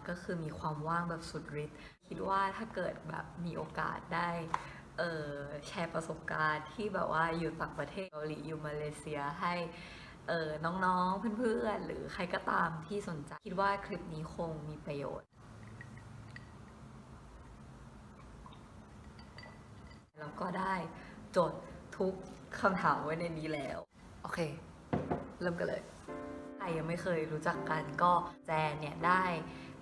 ก็คือมีความว่างแบบสุดฤทธิ์คิดว่าถ้าเกิดแบบมีโอกาสได้แชร์ประสบการณ์ที่แบบว่าอยู่ต่างประเทศเกาหลีอยู่มาเลเซียให้น้องๆเพื่อนๆหรือใครก็ตามที่สนใจคิดว่าคลิปนี้คงมีประโยชน์แล้วก็ได้จดทุกคำถามไว้ในนี้แล้วโอเคเริ่มกันเลยใครยังไม่เคยรู้จักกันก็แจนเนี่ยได้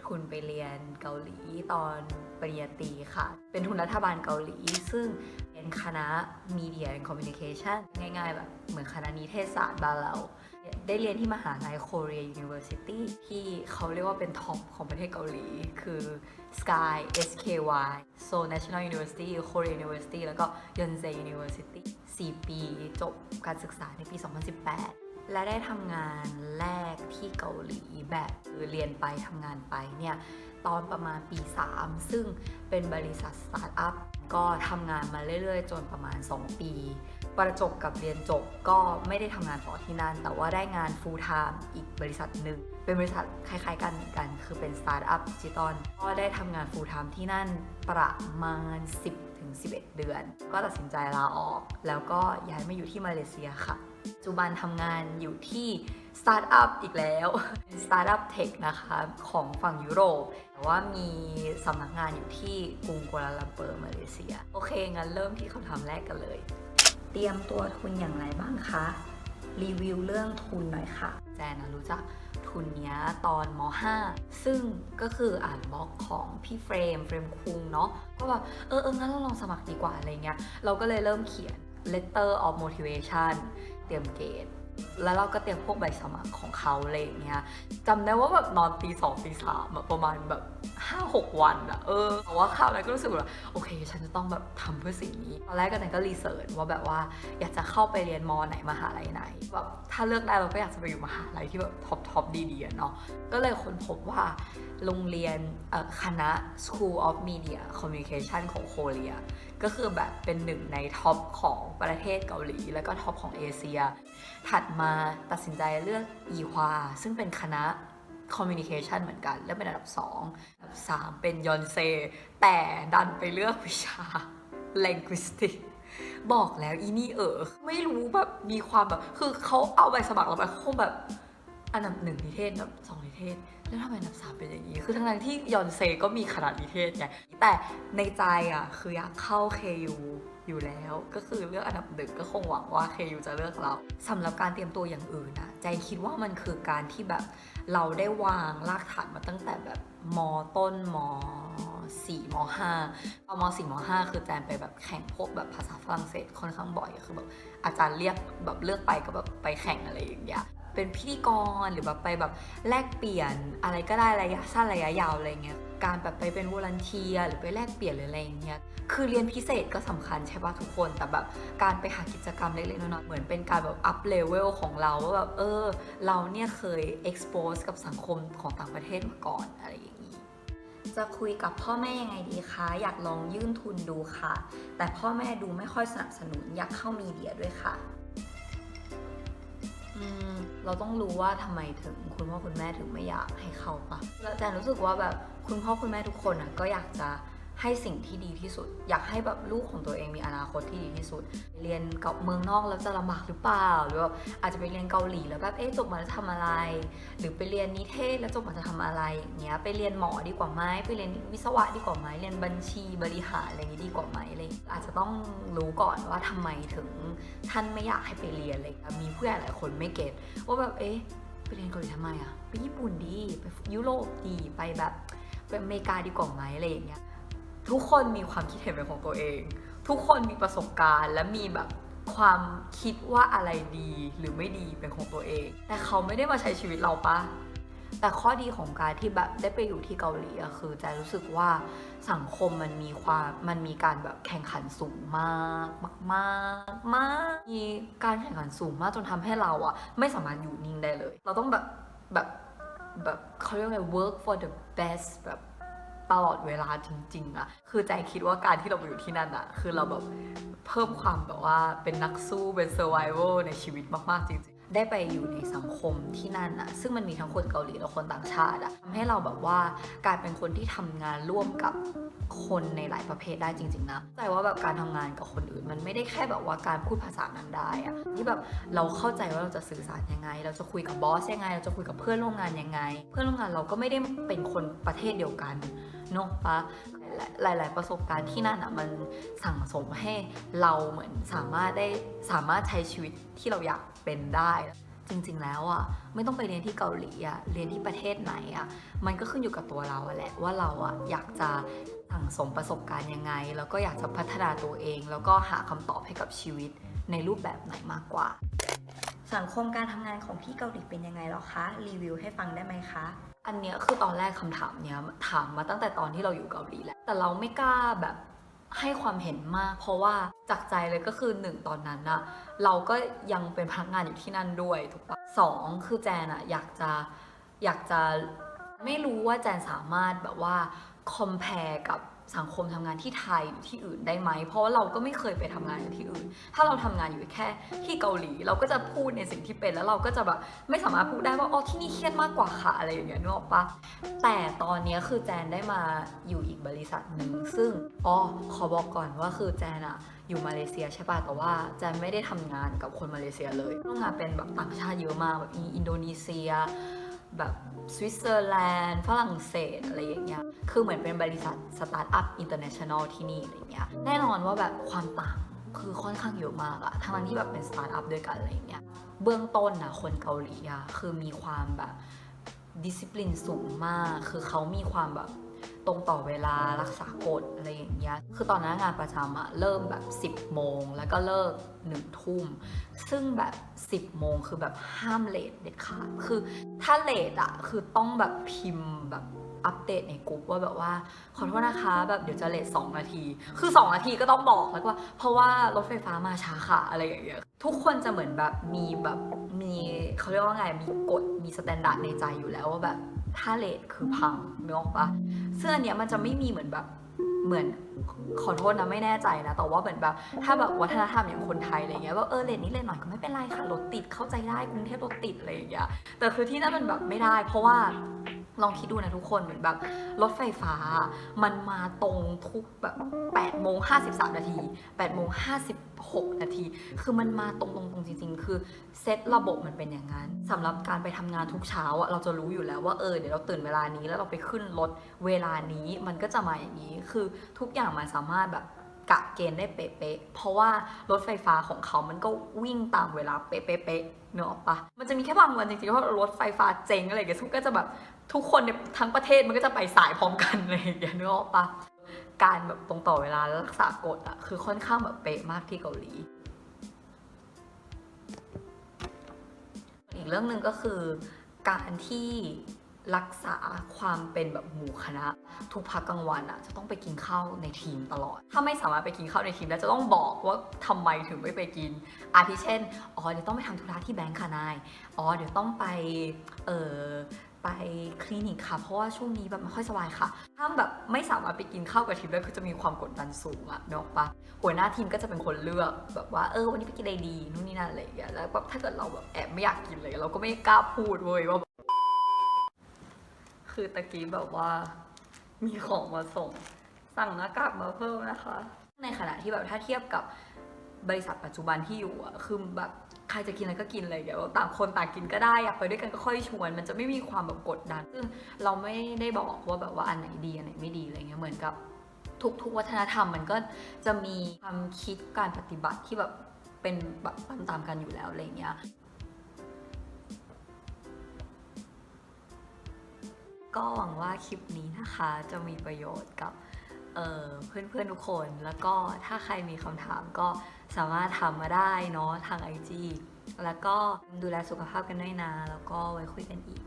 ทุนไปเรียนเกาหลีตอนปริญญาตรีค่ะเป็นทุนรัฐบาลเกาหลีซึ่งเป็นคณะ Media and Communication ง่ายๆแบบเหมือนคณะนิเทศศาสตร์บ้านเราได้เรียนที่มหาลัย Korea University ที่เขาเรียกว่าเป็นท็อปของประเทศเกาหลีคือ Sky SKY Seoul National University Korea University แล้วก็ Yonsei University 4 ปีจบการศึกษาในปี 2018 และได้ทำงานแรกที่เกาหลีแบบเรียนไปทำงานไปเนี่ยตอนประมาณปี 3 ซึ่งเป็นบริษัทสตาร์ทอัพก็ทำงานมาเรื่อยๆจนประมาณ 2 ปีประจบกับเรียนจบก็ไม่ได้ทำงานต่อที่นั่นแต่ว่าได้งาน full time อีกบริษัทหนึ่งเป็นบริษัทคล้ายๆกันเหมือนกันคือเป็นสตาร์ทอัพดิจิตอลก็ได้ทำงาน full time ที่นั่นประมาณ 10-11 เดือนก็ตัดสินใจลาออกแล้วก็ย้ายมาอยู่ที่มาเลเซียค่ะปัจจุบันทำงานอยู่ที่สตาร์ทอัพอีกแล้วสตาร์ทอัพเทคนะคะของฝั่งยุโรปแต่ว่ามีสำนักงานอยู่ที่กรุงกัวลาลัมเปอร์มาเลเซียโอเคงั้นเริ่มที่คำถามแรกกันเลยเตรียมตัวทุนอย่างไรบ้างคะรีวิวเรื่องทุนหน่อยค่ะแจนรู้จักทุนเนี้ยตอนม.5 ซึ่งก็คืออ่านบล็อกของพี่เฟรมคุงเนาะก็แบบงั้นเราลองสมัครดีกว่าอะไรเงี้ยเราก็เลยเริ่มเขียน letter of motivation เตรียมเกรดแล้วเราก็เตรียมพวกใบสมัครของเขาอะไรอย่างเงี้ยจำได้ว่าแบบนอนตี 2 ตี 3อะประมาณแบบ 5-6 วันอะแต่ว่าข่าวนั้นก็รู้สึกว่าโอเคฉันจะต้องแบบทำเพื่อสิ่งนี้ตอนแรกก็นั้นก็รีเสิร์ชว่าแบบว่าอยากจะเข้าไปเรียนมไหนมหาลัยไหนแบบถ้าเลือกได้เราก็อยากจะไปอยู่มหาลัยที่แบบท็อปดีๆเนาะก็เลยค้นพบว่าโรงเรียนคณะ School of Media Communication ของโคเรียก็คือแบบเป็นหนึ่งในท็อปของประเทศเกาหลีแล้วก็ท็อปของเอเชียถัดมาตัดสินใจเลือกอีฮวาซึ่งเป็นคณะ Communication เหมือนกันและเป็นอันดับ 2 อันดับ 3 เป็นยอนเซแต่ดันไปเลือกวิชา Linguistic บอกแล้วอีนี่ไม่รู้แบบมีความแบบคือเขาเอาใบสมัครเราไปคงแบบอันดับ 1 นิเทศอันดับ 2 นิเทศแล้วทำไมอันดับ 3 เป็นอย่างนี้คือทั้งที่ยอนเซก็มีคณะนิเทศไงแต่ในใจอ่ะคืออยากเข้า KU อยู่แล้วก็คือเลือกอันดับ 1ก็คงหวังว่า KU จะเลือกเราสำหรับการเตรียมตัวอย่างอื่นนะใจคิดว่ามันคือการที่แบบเราได้วางรากฐานมาตั้งแต่แบบม.ต้นม.4 ม.5 ม.4 ม.5 คือแจนไปแบบแข่งพวกแบบภาษาฝรั่งเศสค่อนข้างบ่อยคือแบบอาจารย์เรียกแบบเลือกไปก็แบบไปแข่งอะไรอย่างเงี้ยเป็นพิธีกรหรือแบบไปแบบแลกเปลี่ยนอะไรก็ได้ระยะสั้นระยะยาวอะไรเงี้ยการแบบไปเป็นวอลันเทียร์หรือไปแลกเปลี่ยนหรืออะไรอย่างเงี้ยคือเรียนพิเศษก็สำคัญใช่ป่ะทุกคนแต่แบบการไปหากิจกรรมเล็กๆน้อยๆเหมือนเป็นการแบบอัพเลเวลของเราว่าแบบเราเนี่ยเคย expose กับสังคมของต่างประเทศมาก่อนอะไรอย่างนี้จะคุยกับพ่อแม่ยังไงดีคะอยากลองยื่นทุนดูค่ะแต่พ่อแม่ดูไม่ค่อยสนับสนุนอยากเข้ามีเดียด้วยค่ะเราต้องรู้ว่าทำไมถึงคุณพ่อคุณแม่ถึงไม่อยากให้เข้าปะแล้วแต่รู้สึกว่าแบบคุณพ่อคุณแม่ทุกคนอ่ะก็อยากจะให้สิ่งที่ดีที่สุดอยากให้แบบลูกของตัวเองมีอนาคตที่ดีที่สุดเรียนกับเมืองนอกแล้วจะลำบากหรือเปล่าหรือว่าอาจจะไปเรียนเกาหลีแล้วแบบจบมาจะทำอะไรหรือไปเรียนนิเทศแล้วจบมาจะทำอะไรอย่างเงี้ยไปเรียนหมอดีกว่าไหมไปเรียนวิศวะดีกว่าไหมเรียนบัญชีบริหารอะไรอย่างงี้ดีกว่าไหมอะไรอาจจะต้องรู้ก่อนว่าทำไมถึงท่านไม่อยากให้ไปเรียนอะไรมีผู้ใหญ่หลายคนไม่เก็ตว่าแบบไปเรียนเกาหลีทำไมอะไปญี่ปุ่นดีไปยุโรปดีไปแบบไปอเมริกาดีกว่าไหมอะไรอย่างเงี้ยทุกคนมีความคิดเห็นเป็นของตัวเองทุกคนมีประสบการณ์และมีแบบความคิดว่าอะไรดีหรือไม่ดีเป็นของตัวเองแต่เขาไม่ได้มาใช้ชีวิตเราปะแต่ข้อดีของการที่แบบได้ไปอยู่ที่เกาหลีอะคือใจรู้สึกว่าสังคมมันมีการแบบแข่งขันสูงมากมากมากมีการแข่งขันสูงมากจนทำให้เราอะไม่สามารถอยู่นิ่งได้เลยเราต้องแบบเขาเรียกว่าไง work for the best แบบตลอดเวลาจริงๆอะคือใจคิดว่าการที่เราไปอยู่ที่นั่นอะคือเราแบบเพิ่มความแบบว่าเป็นนักสู้เป็น survival ในชีวิตมากๆจริงๆ ได้ไปอยู่ในสังคมที่นั่นอะซึ่งมันมีทั้งคนเกาหลีและคนต่างชาติอะทำให้เราแบบว่ากลายเป็นคนที่ทำงานร่วมกับคนในหลายประเภทได้จริงๆนะแต่ว่าแบบการทำงานกับคนอื่นมันไม่ได้แค่แบบว่าการพูดภาษานั้นได้อะที่แบบเราเข้าใจว่าเราจะสื่อสารยังไงเราจะคุยกับบอสยังไงเราจะคุยกับเพื่อนร่วมงานยังไงเพื่อนร่วมงานเราก็ไม่ได้เป็นคนประเทศเดียวกันเนาะปะหลายๆประสบการณ์ที่นั่นอะมันสั่งสมให้เราเหมือนสามารถใช้ชีวิตที่เราอยากเป็นได้จริงๆแล้วอ่ะไม่ต้องไปเรียนที่เกาหลีอ่ะเรียนที่ประเทศไหนอ่ะมันก็ขึ้นอยู่กับตัวเราแหละว่าเราอ่ะอยากจะสั่งสมประสบการณ์ยังไงแล้วก็อยากจะพัฒนาตัวเองแล้วก็หาคำตอบให้กับชีวิตในรูปแบบไหนมากกว่าสังคมการทำงานของพี่เกาหลีเป็นยังไงหรอคะรีวิวให้ฟังได้ไหมคะอันเนี้ยคือตอนแรกคำถามเนี้ยถามมาตั้งแต่ตอนที่เราอยู่เกาหลีแล้วแต่เราไม่กล้าแบบให้ความเห็นมากเพราะว่าจากใจเลยก็คือ1ตอนนั้นอะเราก็ยังเป็นพนักงานอยู่ที่นั่นด้วยถูกปะ2คือแจนอะอยากจะไม่รู้ว่าแจนสามารถแบบว่าคอมเพลกับสังคมทำงานที่ไทยหรือที่อื่นได้ไหมเพราะว่าเราก็ไม่เคยไปทำงานอยู่ที่อื่นถ้าเราทำงานอยู่แค่ที่เกาหลีเราก็จะพูดในสิ่งที่เป็นแล้วเราก็จะแบบไม่สามารถพูดได้ว่าอ๋อที่นี่เครียดมากกว่าค่ะอะไรอย่างเงี้ยนึกออกปะแต่ตอนนี้คือแจนได้มาอยู่อีกบริษัทหนึ่งซึ่งขอบอกก่อนว่าคือแจนอะอยู่มาเลเซียใช่ป่ะแต่ว่าแจนไม่ได้ทำงานกับคนมาเลเซียเลยร่วมงานเป็นแบบต่างชาติเยอะมากแบบอินโดนีเซียแบบสวิตเซอร์แลนด์ฝรั่งเศสอะไรอย่างเงี้ยคือเหมือนเป็นบริษัทสตาร์ทอัพอินเตอร์เนชั่นแนลที่นี่อะไรเงี้ยแน่นอนว่าแบบความต่างคือค่อนข้างเยอะมากอะทั้งที่แบบเป็นสตาร์ทอัพด้วยกันอะไรเงี้ยเบื้องต้นนะคนเกาหลีอะคือมีความแบบดิสซิปลินสูงมากคือเขามีความแบบตรงต่อเวลารักษากฎอะไรอย่างเงี้ยคือตอนนั้นงานประจำอะเริ่มแบบ10 โมงแล้วก็เลิก1 ทุ่มซึ่งแบบ10 โมงคือแบบห้ามเลทเด็ดขาดคือถ้าเลทอะคือต้องแบบพิมพ์แบบอัปเดตในกลุ่มว่าแบบว่าขอโทษนะคะแบบเดี๋ยวจะเลท2 นาทีคือ2 นาทีก็ต้องบอกแล้วว่าเพราะว่ารถไฟฟ้ามาช้าค่ะอะไรอย่างเงี้ยทุกคนจะเหมือนแบบมีเขาเรียกว่าไงมีกฎมีสแตนดาร์ดในใจอยู่แล้วว่าแบบถ้าเลทคือพังนึกออกปะซึ่งอันเนี้ยมันจะไม่มีเหมือนแบบเหมือนขอโทษนะไม่แน่ใจนะแต่ว่าเหมือนแบบถ้าแบบวัฒนธรรมอย่างคนไทยอะไรเงี้ยว่าเลทนี้เลทหน่อยก็ไม่เป็นไรค่ะรถติดเข้าใจได้กรุงเทพรถติดอะไรอย่างเงี้ยแต่คือที่นั่นมันแบบไม่ได้เพราะว่าลองคิดดูนะทุกคนเหมือนแบบรถไฟฟ้ามันมาตรงทุกแบบ8 โมง 53 นาที8 โมง 56 นาทีคือมันมาตรงจริงๆคือเซตระบบมันเป็นอย่างนั้นสำหรับการไปทำงานทุกเช้าอะเราจะรู้อยู่แล้วว่าเดี๋ยวเราตื่นเวลานี้แล้วเราไปขึ้นรถเวลานี้มันก็จะมาอย่างนี้คือทุกอย่างมันสามารถแบบกะเกณฑ์ได้เป๊ะๆเพราะว่ารถไฟฟ้าของเขามันก็วิ่งตามเวลาเป๊ะๆเนอะปะมันจะมีแค่บางวันจริงๆเพราะรถไฟฟ้าเจ๊งอะไรอย่างเงี้ยซึ่งก็จะแบบทุกคนในทั้งประเทศมันก็จะไปสายพร้อมกันอะไรอย่างเงี้ยเนอะปะการแบบตรงต่อเวลาและรักษากฎอะคือค่อนข้างแบบเป๊ะมากที่เกาหลีอีกเรื่องหนึ่งก็คือการที่รักษาความเป็นแบบหมู่คณะทุกพักกลางวันอะจะต้องไปกินข้าวในทีมตลอดถ้าไม่สามารถไปกินข้าวในทีมแล้วจะต้องบอกว่าทำไมถึงไม่ไปกินอาทิเช่นเดี๋ยวต้องไปทำธุระที่แบงค์ค่ะนายเดี๋ยวต้องไปคลินิกค่ะเพราะว่าช่วงนี้แบบไม่ค่อยสบายค่ะถ้าแบบไม่สามารถไปกินข้าวกับทีมได้คือจะมีความกดดันสูงอะเนอะปะหัวหน้าทีมก็จะเป็นคนเลือกแบบว่าวันนี้ไปกินอะไรดีนู่นนี่นั่นอะไรอย่างเงี้ยแล้วแบบถ้าเกิดเราแบบแอบไม่อยากกินเลยเราก็ไม่กล้าพูดเว้ยว่าคือตะกี้แบบว่ามีของมาส่งสั่งหน้ากากมาเพิ่มนะคะในขณะที่แบบถ้าเทียบกับบริษัทปัจจุบันที่อยู่อะคือแบบใครจะกินอะไรก็กินเลยเดี๋ยวต่างคนต่างกินก็ได้อยากไปด้วยกันก็ค่อยชวนมันจะไม่มีความแบบกดดันซึ่งเราไม่ได้บอกว่าแบบว่าอันไหนดีอันไหนไม่ดีอะไรเงี้ยเหมือนกับทุกวัฒนธรรมมันก็จะมีความคิดการปฏิบัติที่แบบเป็นแบบตามกันอยู่แล้วอะไรเงี้ยก็หวังว่าคลิปนี้นะคะจะมีประโยชน์กับเพื่อนๆทุกคนแล้วก็ถ้าใครมีคำถามก็สามารถถามมาได้เนาะทาง IG แล้วก็ดูแลสุขภาพกันด้วยนะแล้วก็ไว้คุยกันอีก